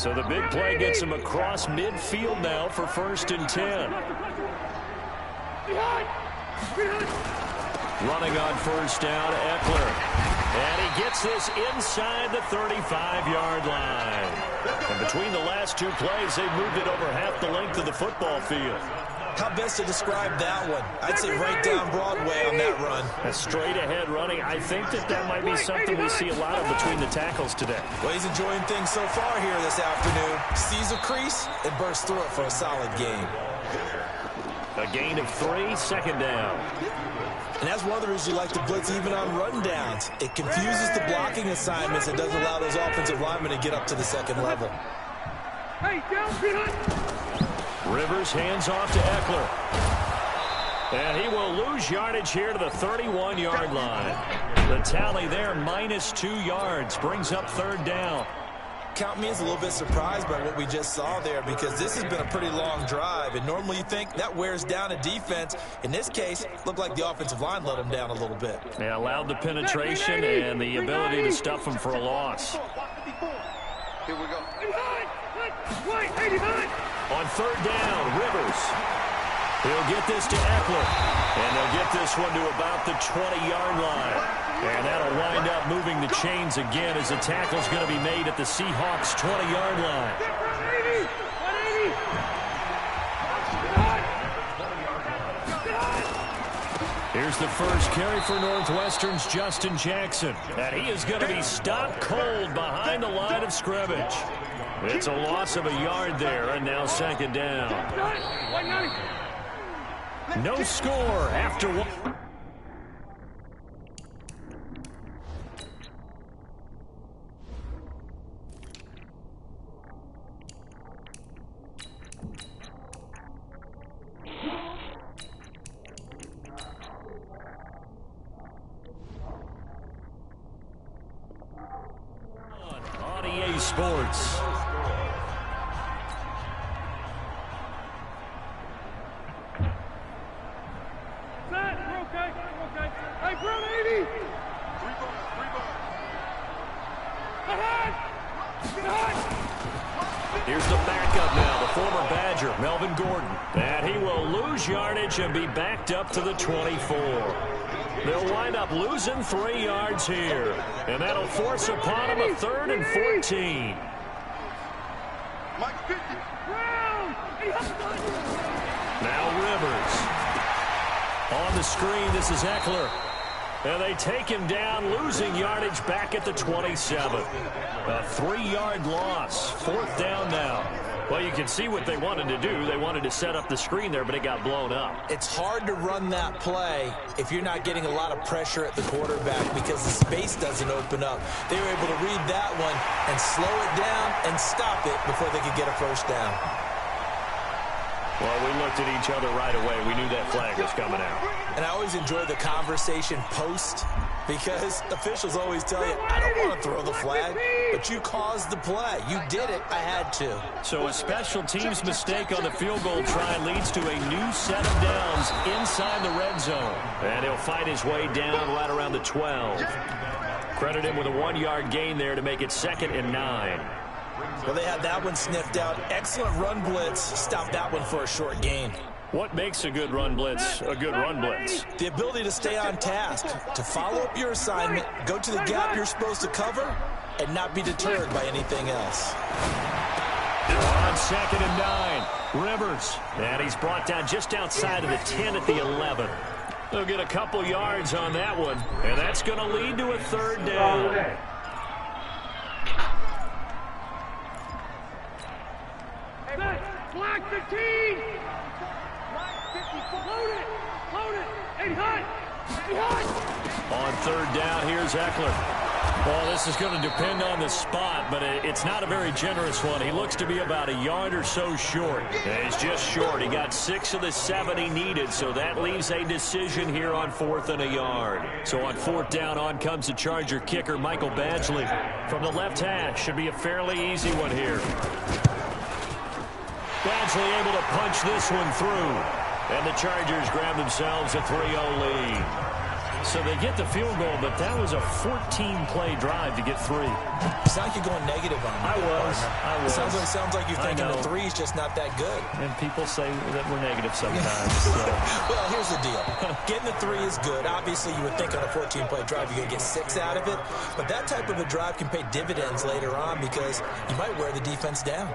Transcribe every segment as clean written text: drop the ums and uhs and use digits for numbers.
So the big play gets him across midfield now for 1st and 10. Running on 1st down, Eckler. And he gets this inside the 35-yard line. And between the last two plays, they've moved it over half the length of the football field. How best to describe that one? I'd say right down Broadway on that run. A straight-ahead running. I think that might be something we see a lot of between the tackles today. Well, he's enjoying things so far here this afternoon. Sees a crease and bursts through it for a solid game. A gain of 3, 2nd down. And that's one of the reasons you like to blitz even on rundowns. It confuses the blocking assignments and doesn't allow those offensive linemen to get up to the second level. Hey, down, Rivers hands off to Eckler. And he will lose yardage here to the 31-yard line. The tally there, -2 yards, brings up 3rd down. Count me as a little bit surprised by what we just saw there, because this has been a pretty long drive, and normally you think that wears down a defense. In this case, looked like the offensive line let them down a little bit. They allowed the penetration and the ability to stuff them for a loss. Here we go. On 3rd down, Rivers. He'll get this to Eckler, and they'll get this one to about the 20-yard line. And that'll wind up moving the chains again as the tackle's going to be made at the Seahawks' 20-yard line. Here's the first carry for Northwestern's Justin Jackson. And he is going to be stopped cold behind the line of scrimmage. It's a loss of a yard there, and now 2nd down. No score after one. On EA Sports. Here's the backup now, the former Badger, Melvin Gordon. And he will lose yardage and be backed up to the 24. They'll wind up losing 3 yards here. And that'll force upon him a 3rd and 14. Now Rivers. On the screen, this is Eckler. And they take him down, losing yardage back at the 27. A 3-yard loss. 4th down now. Well, you can see what they wanted to do. They wanted to set up the screen there, but it got blown up. It's hard to run that play if you're not getting a lot of pressure at the quarterback because the space doesn't open up. They were able to read that one and slow it down and stop it before they could get a 1st down. Well, we looked at each other right away. We knew that flag was coming out. And I always enjoy the conversation post because officials always tell you, I don't want to throw the flag, but you caused the play. You did it. I had to. So a special teams mistake on the field goal try leads to a new set of downs inside the red zone. And he'll fight his way down right around the 12. Credit him with a 1-yard gain there to make it 2nd and 9. Well, they had that one sniffed out. Excellent run blitz. Stopped that one for a short gain. What makes a good run blitz a good run blitz? The ability to stay on task, to follow up your assignment, go to the gap you're supposed to cover, and not be deterred by anything else. On 2nd and 9, Rivers. And he's brought down just outside of the 10 at the 11. They'll get a couple yards on that one, and that's going to lead to a 3rd down. Block the team! Load it! Load it! Hey, hot! Hey, hot! On 3rd down, here's Eckler. Well, this is going to depend on the spot, but it's not a very generous one. He looks to be about a yard or so short. And he's just short. He got 6 of the 7 he needed, so that leaves a decision here on 4th and a yard. So on 4th down, on comes the Charger kicker, Michael Badgley. From the left hash, should be a fairly easy one here. Badgley able to punch this one through. And the Chargers grab themselves a 3-0 lead. So they get the field goal, but that was a 14-play drive to get 3. It's not like you're going negative on me. I was. It sounds like you're thinking the 3 is just not that good. And people say that we're negative sometimes. Well, here's the deal. Getting the 3 is good. Obviously, you would think on a 14-play drive you're going to get 6 out of it. But that type of a drive can pay dividends later on because you might wear the defense down.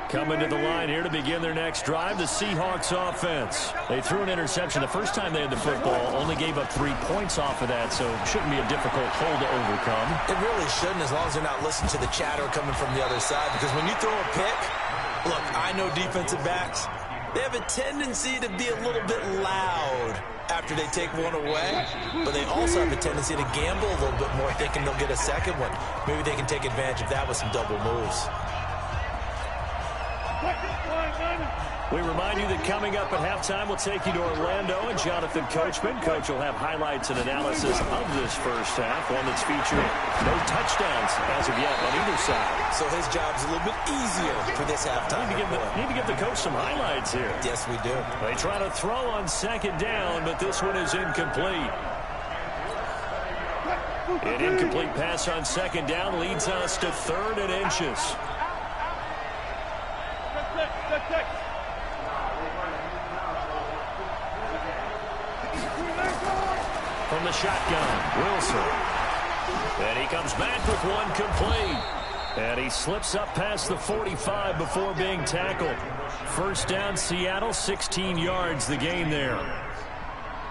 Coming to the line here to begin their next drive, the Seahawks offense. They threw an interception the first time they had the football, only gave up 3 points off of that, so it shouldn't be a difficult hole to overcome. It really shouldn't, as long as they're not listening to the chatter coming from the other side, because when you throw a pick, look, I know defensive backs, they have a tendency to be a little bit loud after they take one away, but they also have a tendency to gamble a little bit more, thinking they'll get a second one. Maybe they can take advantage of that with some double moves. We remind you that coming up at halftime, we'll take you to Orlando and Jonathan Coachman. Coach will have highlights and analysis of this first half, one that's featured no touchdowns as of yet on either side. So his job's a little bit easier for this halftime. Need to give the coach some highlights here. Yes, we do. They try to throw on second down, but this one is incomplete. An incomplete pass on second down leads us to 3rd and inches. From the shotgun, Wilson. And he comes back with one complete. And he slips up past the 45 before being tackled. First down, Seattle, 16 yards the gain there.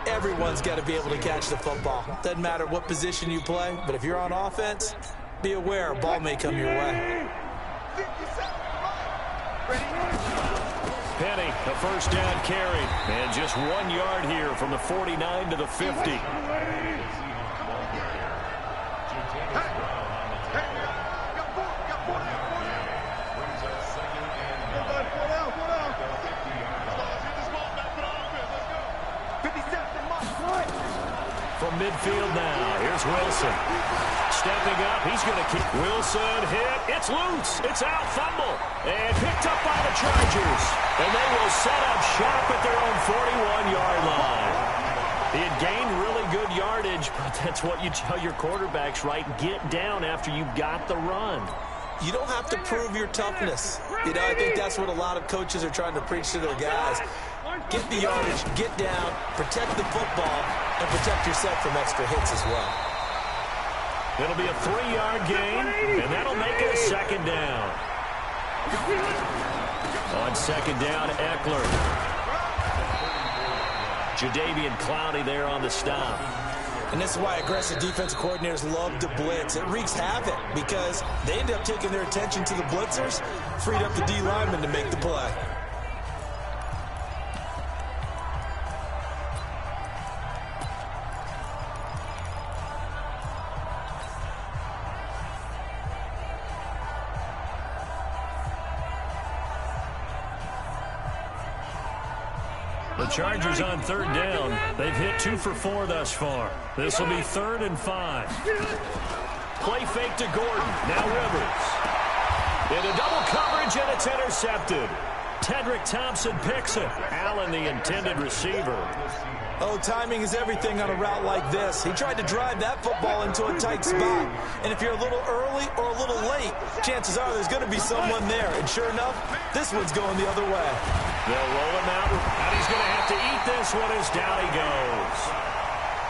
Everyone's got to be able to catch the football. Doesn't matter what position you play, but if you're on offense, be aware a ball may come your way. Penny, the first down carry. And just 1 yard here from the 49 to the 50. From midfield now, here's Wilson. Stepping up, he's going to keep Wilson hit. It's loose. It's out, fumble. And picked up by the Chargers. And they will set up shop at their own 41-yard line. He had gained really good yardage, but that's what you tell your quarterbacks, right? Get down after you got the run. You don't have to prove your toughness. You know, I think that's what a lot of coaches are trying to preach to their guys. Get the yardage, get down, protect the football, and protect yourself from extra hits as well. It'll be a 3-yard gain, and that'll make it a second down. On second down, Eckler. Jadeveon Clowney there on the stop. And this is why aggressive defensive coordinators love to blitz. It wreaks havoc because they end up taking their attention to the blitzers, freed up the D lineman to make the play. The Chargers on third down. They've hit 2 for 4 thus far. This will be 3rd and 5. Play fake to Gordon. Now Rivers. Into double coverage, and it's intercepted. Tedrick Thompson picks it. Allen, the intended receiver. Oh, timing is everything on a route like this. He tried to drive that football into a tight spot. And if you're a little early or a little late, chances are there's going to be someone there. And sure enough, this one's going the other way. They'll roll him out, and he's going to have to eat this one as down he goes.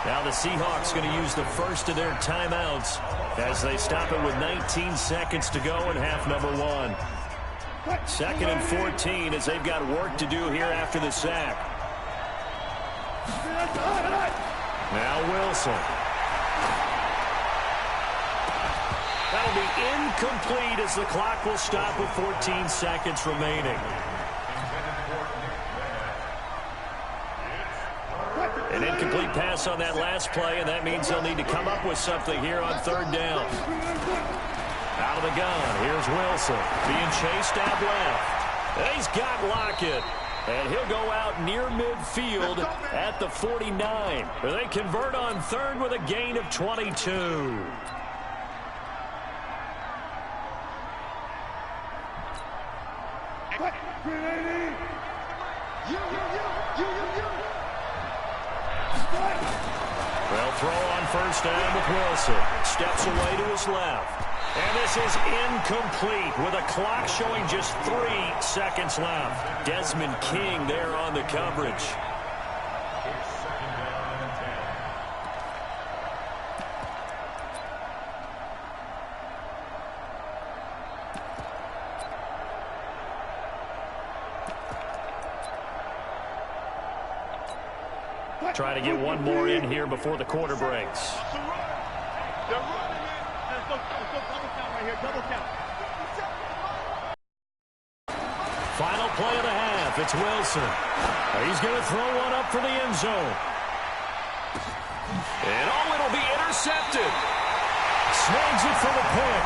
Now the Seahawks going to use the first of their timeouts as they stop it with 19 seconds to go in half number 1. 2nd and 14 as they've got work to do here after the sack. Now Wilson. That'll be incomplete as the clock will stop with 14 seconds remaining. An incomplete pass on that last play, and that means they'll need to come up with something here on third down. Out of the gun, here's Wilson being chased out left. And he's got Lockett. And he'll go out near midfield at the 49. They convert on third with a gain of 22. throw on first down with Wilson. Steps away to his left. And this is incomplete with a clock showing just 3 seconds left. Desmond King there on the coverage. Try to get one more in here before the quarter breaks. They're running it. Let's go double count right here. Double count. Final play of the half. It's Wilson. He's going to throw one up for the end zone. And it'll be intercepted. Snags it for the pick.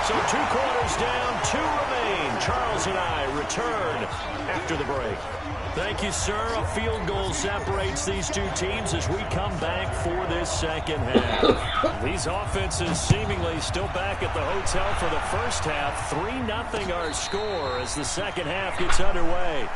So 2 quarters down, 2 remain. Charles and I return after the break. Thank you, sir. A field goal separates these two teams as we come back for this second half. These offenses seemingly still back at the hotel for the first half. 3-0 our score as the second half gets underway.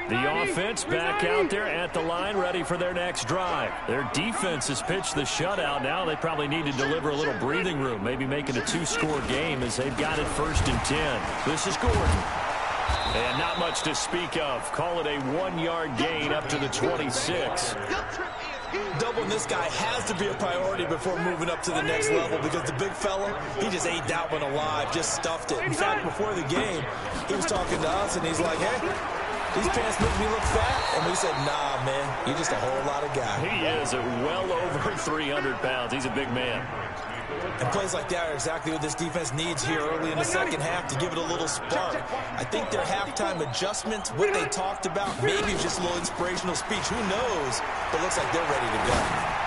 The offense back out there at the line, ready for their next drive. Their defense has pitched the shutout. Now they probably need to deliver a little breathing room, maybe make it a 2-score game as they've got it 1st and 10. This is Gordon. And not much to speak of. Call it a 1-yard gain up to the 26. Doubling this guy has to be a priority before moving up to the next level because the big fella, he just ate that one alive, just stuffed it. In fact, before the game, he was talking to us, and he's like, hey, these pants make me look fat. And we said, nah, man, you're just a whole lot of guy. He is at well over 300 pounds. He's a big man. And plays like that are exactly what this defense needs here early in the second half to give it a little spark. I think their halftime adjustments, what they talked about, maybe just a little inspirational speech. Who knows? But looks like they're ready to go.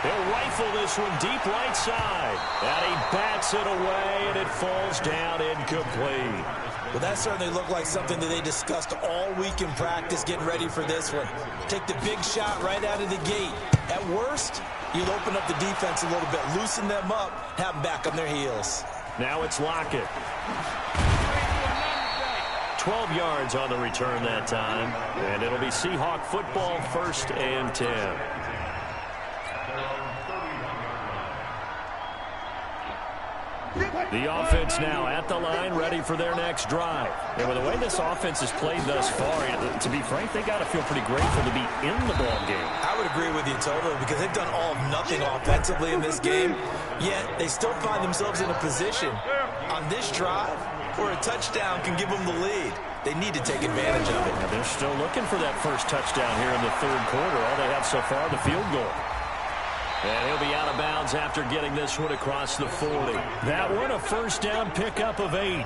He'll rifle this one deep right side. And he bats it away, and it falls down incomplete. Well, that certainly looked like something that they discussed all week in practice getting ready for this one. Take the big shot right out of the gate. At worst, you'll open up the defense a little bit, loosen them up, have them back on their heels. Now it's Lockett. 12 yards on the return that time. And it'll be Seahawk football, 1st and 10. The offense now at the line, ready for their next drive. And with the way this offense has played thus far, to be frank, they got to feel pretty grateful to be in the ball game. I would agree with you totally because they've done all of nothing offensively in this game, yet they still find themselves in a position on this drive where a touchdown can give them the lead. They need to take advantage of it. And they're still looking for that first touchdown here in the 3rd quarter. All they have so far, the field goal. And he'll be out of bounds after getting this one across the 40. That one, a first down pickup of 8.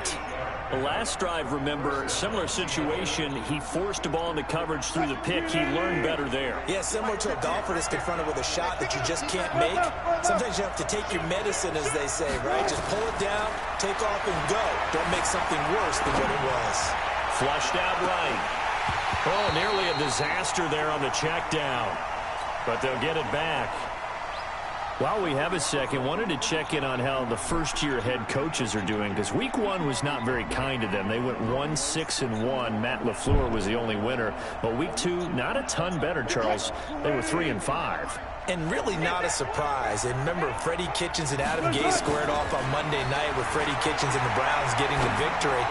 The last drive, remember, similar situation. He forced the ball into coverage through the pick. He learned better there. Yeah, similar to a golfer that's confronted with a shot that you just can't make. Sometimes you have to take your medicine, as they say, right? Just pull it down, take off, and go. Don't make something worse than what it was. Flushed out right. Oh, nearly a disaster there on the check down. But they'll get it back. While we have a second, wanted to check in on how the first-year head coaches are doing, because week 1 was not very kind to them. They went 1-6-1. Matt LaFleur was the only winner. But week 2, not a ton better, Charles. They were 3-5. And really not a surprise. And remember, Freddie Kitchens and Adam Gase squared off on Monday night with Freddie Kitchens and the Browns getting the victory.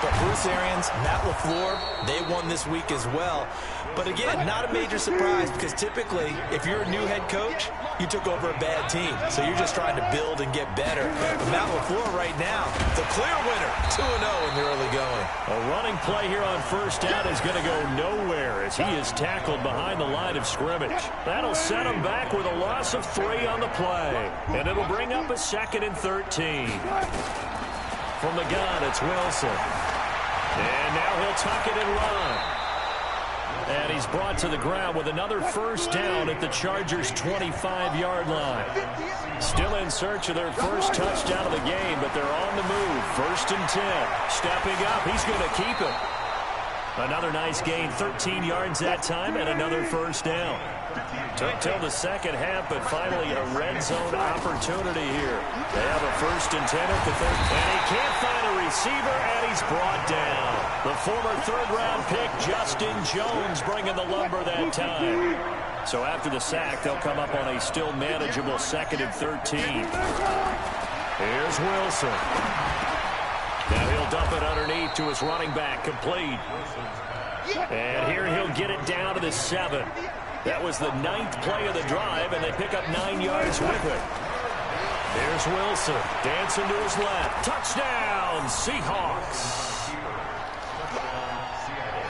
But Bruce Arians, Matt LaFleur, they won this week as well. But again, not a major surprise because typically, if you're a new head coach, you took over a bad team. So you're just trying to build and get better. But Matt LaFleur right now, the clear winner, 2-0 in the early going. A running play here on first down is going to go nowhere as he is tackled behind the line of scrimmage. That'll set him back with a loss of 3 on the play. And it'll bring up a 2nd and 13. From the gun, it's Wilson. And now he'll tuck it and run. And he's brought to the ground with another first down at the Chargers' 25-yard line. Still in search of their first touchdown of the game, but they're on the move. 1st and 10. Stepping up, he's going to keep it. Another nice gain, 13 yards that time, and another first down. Took till the second half, but finally a red zone opportunity here. They have a 1st and 10 at the 3rd. And he can't find a receiver, and he's brought down. The former 3rd-round pick, Justin Jones, bringing the lumber that time. So after the sack, they'll come up on a still manageable 2nd and 13. Here's Wilson. Now he'll dump it underneath to his running back, complete. And here he'll get it down to the 7. That was the 9th play of the drive, and they pick up 9 yards with it. Here's Wilson, dancing to his left. Touchdown, Seahawks.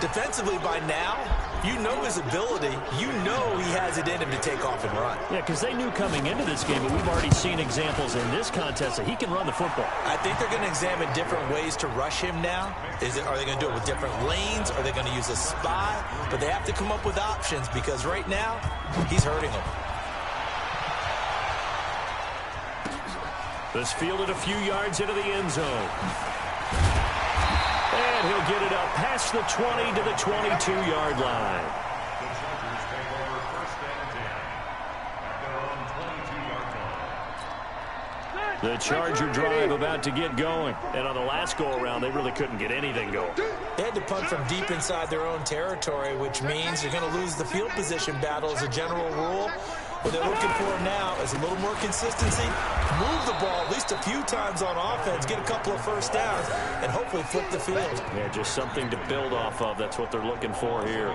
Defensively by now, you know his ability. You know he has it in him to take off and run. Yeah, because they knew coming into this game, but we've already seen examples in this contest that he can run the football. I think they're going to examine different ways to rush him now. Are they going to do it with different lanes? Are they going to use a spy? But they have to come up with options because right now, he's hurting them. This fielded a few yards into the end zone. And he'll get it up past the 20 to the 22-yard line. The Charger drive about to get going. And on the last go-around, they really couldn't get anything going. They had to punt from deep inside their own territory, which means you're going to lose the field position battle as a general rule. What they're looking for now is a little more consistency, move the ball at least a few times on offense, get a couple of first downs, and hopefully flip the field. Yeah, just something to build off of. That's what they're looking for here.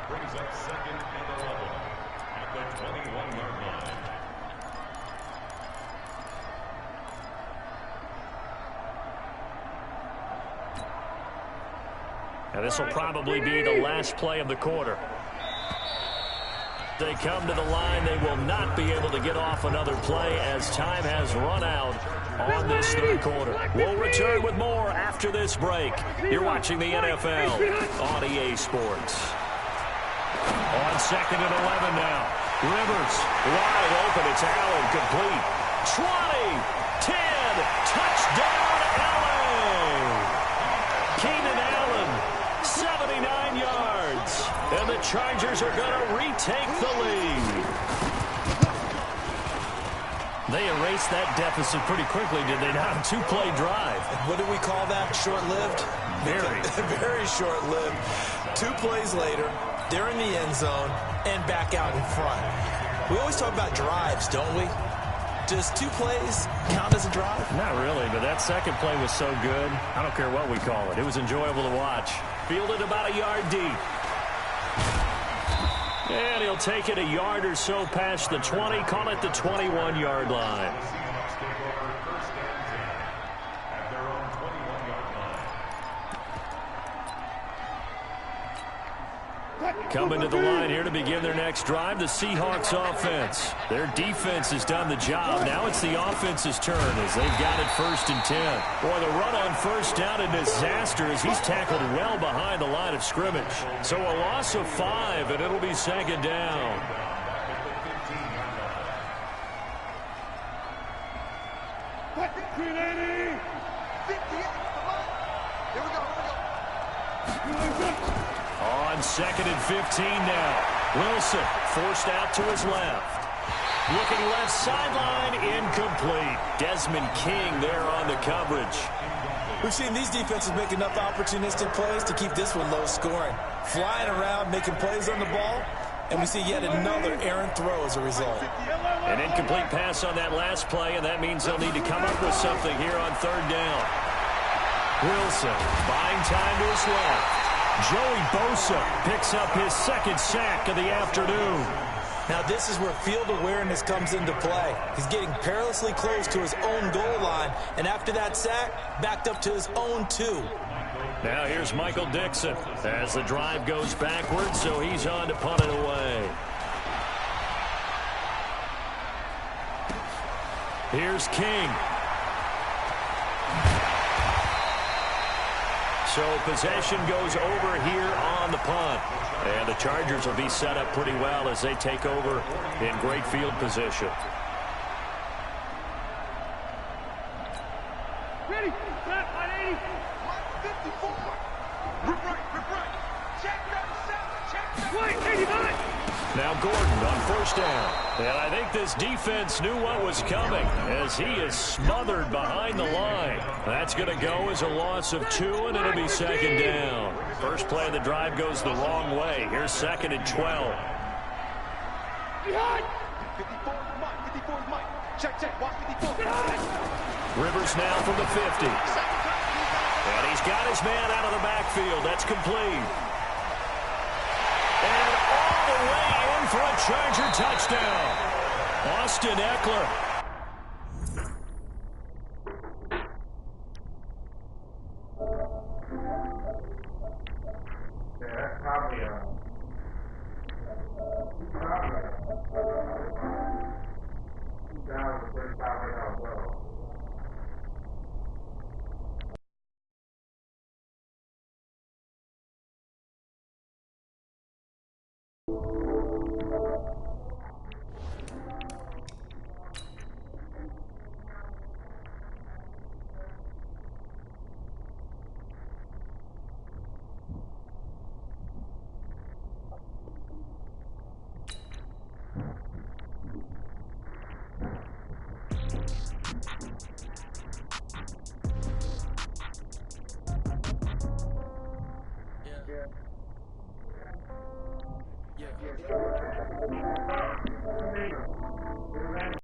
Brings up 2nd and 11 at the 21-yard line. Now this will probably be the last play of the quarter. They come to the line. They will not be able to get off another play as time has run out on this 3rd quarter. We'll return with more after this break. You're watching the NFL on EA Sports. On 2nd and 11 now. Rivers wide open. It's Allen, complete. 20, 10, touchdown LA. Keenan Allen, 79 yards. And the Chargers are going to retake the lead. They erased that deficit pretty quickly, did they not? 2-play drive. What do we call that? Short-lived? Very. Very short-lived. 2 plays later, they're in the end zone and back out in front. We always talk about drives, don't we? Does 2 plays count as a drive? Not really, but that second play was so good. I don't care what we call it. It was enjoyable to watch. Fielded about a yard deep. And he'll take it a yard or so past the 20, call it the 21-yard line. Coming to the line here to begin their next drive, the Seahawks offense. Their defense has done the job. Now it's the offense's turn as they've got it 1st and 10. Boy, the run on 1st down a disaster as he's tackled well behind the line of scrimmage. So a loss of 5, and it'll be 2nd down. On 2nd and 15 now. Wilson forced out to his left. Looking left sideline, incomplete. Desmond King there on the coverage. We've seen these defenses make enough opportunistic plays to keep this one low scoring. Flying around, making plays on the ball, and we see yet another errant throw as a result. An incomplete pass on that last play, and that means they'll need to come up with something here on 3rd down. Wilson buying time to his left. Joey Bosa picks up his 2nd sack of the afternoon. Now this is where field awareness comes into play. He's getting perilously close to his own goal line, and after that sack, backed up to his own 2. Now here's Michael Dixon as the drive goes backwards, so he's on to punt it away. Here's King. So possession goes over here on the punt. And the Chargers will be set up pretty well as they take over in great field position. Ready, set, 180, 54. Rip right, Now Gordon on first down. And I think this defense knew what was coming as he is smothered behind the line. That's going to go as a loss of 2, and it'll be second down. First play of the drive goes the wrong way. Here's second and 12. 54 is Mike. 54 is Mike. Check. Watch 54. Rivers now from the 50. And he's got his man out of the backfield. That's complete. And all the way in for a Charger touchdown. Austin Eckler.